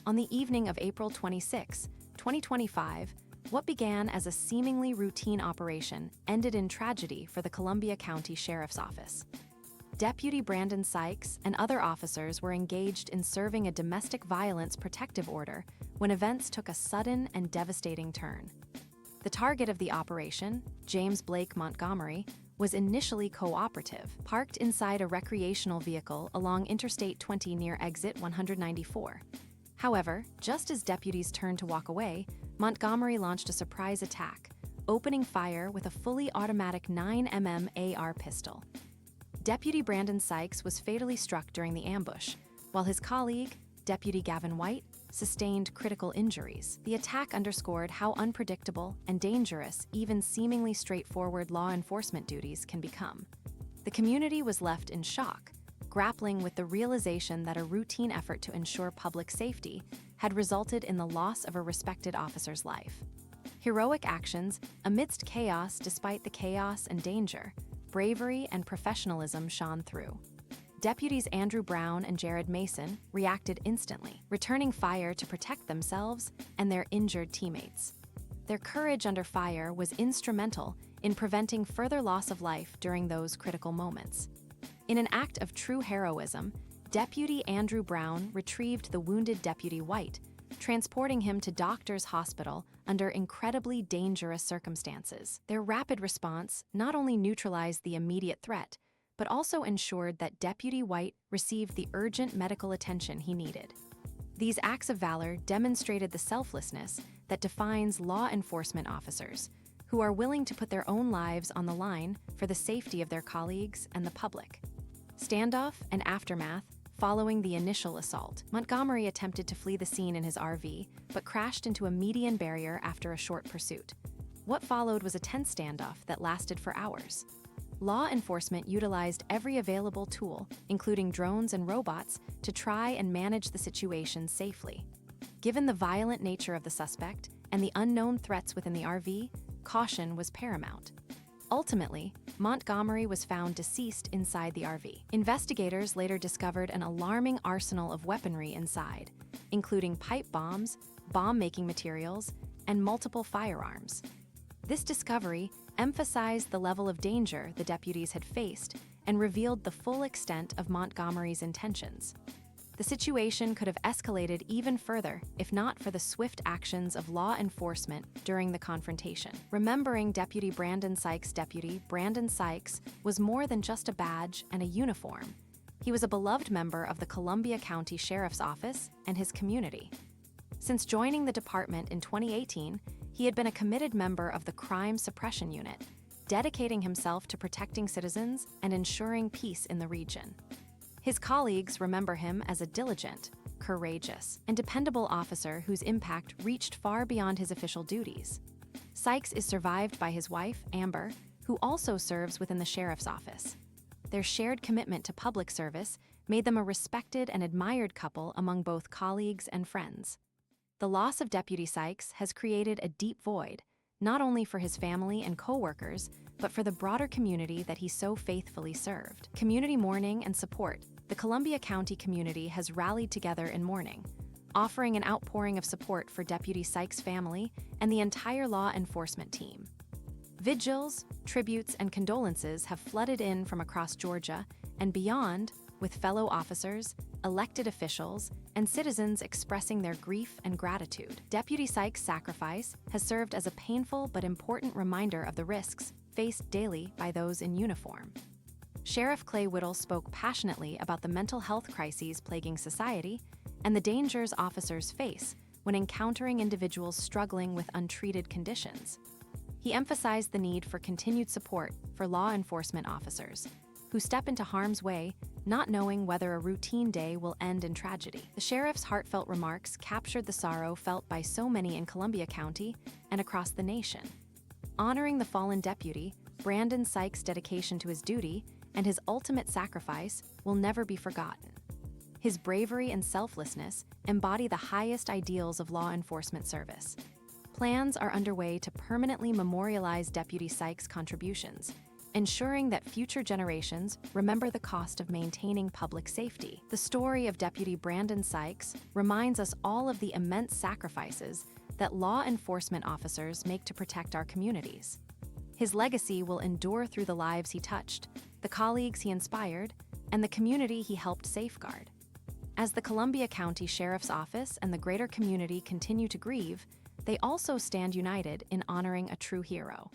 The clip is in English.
On the evening of April 26, 2025, what began as a seemingly routine operation ended in tragedy for the Columbia County Sheriff's Office. Deputy Brandon Sikes and other officers were engaged in serving a domestic violence protective order when events took a sudden and devastating turn. The target of the operation, James Blake Montgomery, was initially cooperative, parked inside a recreational vehicle along Interstate 20 near exit 194. However, just as deputies turned to walk away, Montgomery launched a surprise attack, opening fire with a fully automatic 9mm AR pistol. Deputy Brandon Sikes was fatally struck during the ambush, while his colleague, Deputy Gavin White, sustained critical injuries. The attack underscored how unpredictable and dangerous even seemingly straightforward law enforcement duties can become. The community was left in shock, grappling with the realization that a routine effort to ensure public safety had resulted in the loss of a respected officer's life. Heroic actions amidst chaos. Despite the chaos and danger, bravery and professionalism shone through. Deputies Andrew Brown and Jared Mason reacted instantly, returning fire to protect themselves and their injured teammates. Their courage under fire was instrumental in preventing further loss of life during those critical moments. In an act of true heroism, Deputy Andrew Brown retrieved the wounded Deputy White, transporting him to Doctors Hospital under incredibly dangerous circumstances. Their rapid response not only neutralized the immediate threat, but also ensured that Deputy White received the urgent medical attention he needed. These acts of valor demonstrated the selflessness that defines law enforcement officers, who are willing to put their own lives on the line for the safety of their colleagues and the public. Standoff and aftermath. Following the initial assault, Montgomery attempted to flee the scene in his RV, but crashed into a median barrier after a short pursuit. What followed was a tense standoff that lasted for hours. Law enforcement utilized every available tool, including drones and robots, to try and manage the situation safely. Given the violent nature of the suspect and the unknown threats within the RV, caution was paramount. Ultimately, Montgomery was found deceased inside the RV. Investigators later discovered an alarming arsenal of weaponry inside, including pipe bombs, bomb-making materials, and multiple firearms. This discovery emphasized the level of danger the deputies had faced and revealed the full extent of Montgomery's intentions. The situation could have escalated even further if not for the swift actions of law enforcement during the confrontation. Remembering Deputy Brandon Sikes was more than just a badge and a uniform. He was a beloved member of the Columbia County Sheriff's Office and his community. Since joining the department in 2018, he had been a committed member of the Crime Suppression Unit, dedicating himself to protecting citizens and ensuring peace in the region. His colleagues remember him as a diligent, courageous, and dependable officer whose impact reached far beyond his official duties. Sikes is survived by his wife, Amber, who also serves within the sheriff's office. Their shared commitment to public service made them a respected and admired couple among both colleagues and friends. The loss of Deputy Sikes has created a deep void, not only for his family and co-workers, but for the broader community that he so faithfully served. Community mourning and support. The Columbia County community has rallied together in mourning, offering an outpouring of support for Deputy Sikes' family and the entire law enforcement team. Vigils, tributes, and condolences have flooded in from across Georgia and beyond, with fellow officers, elected officials, and citizens expressing their grief and gratitude. Deputy Sikes' sacrifice has served as a painful but important reminder of the risks faced daily by those in uniform. Sheriff Clay Whittle spoke passionately about the mental health crises plaguing society and the dangers officers face when encountering individuals struggling with untreated conditions. He emphasized the need for continued support for law enforcement officers who step into harm's way, not knowing whether a routine day will end in tragedy. The sheriff's heartfelt remarks captured the sorrow felt by so many in Columbia County and across the nation. Honoring the fallen deputy, Brandon Sikes' dedication to his duty and his ultimate sacrifice will never be forgotten. His bravery and selflessness embody the highest ideals of law enforcement service. Plans are underway to permanently memorialize Deputy Sikes' contributions, ensuring that future generations remember the cost of maintaining public safety. The story of Deputy Brandon Sikes reminds us all of the immense sacrifices that law enforcement officers make to protect our communities. His legacy will endure through the lives he touched, the colleagues he inspired, and the community he helped safeguard. As the Columbia County Sheriff's Office and the greater community continue to grieve, they also stand united in honoring a true hero.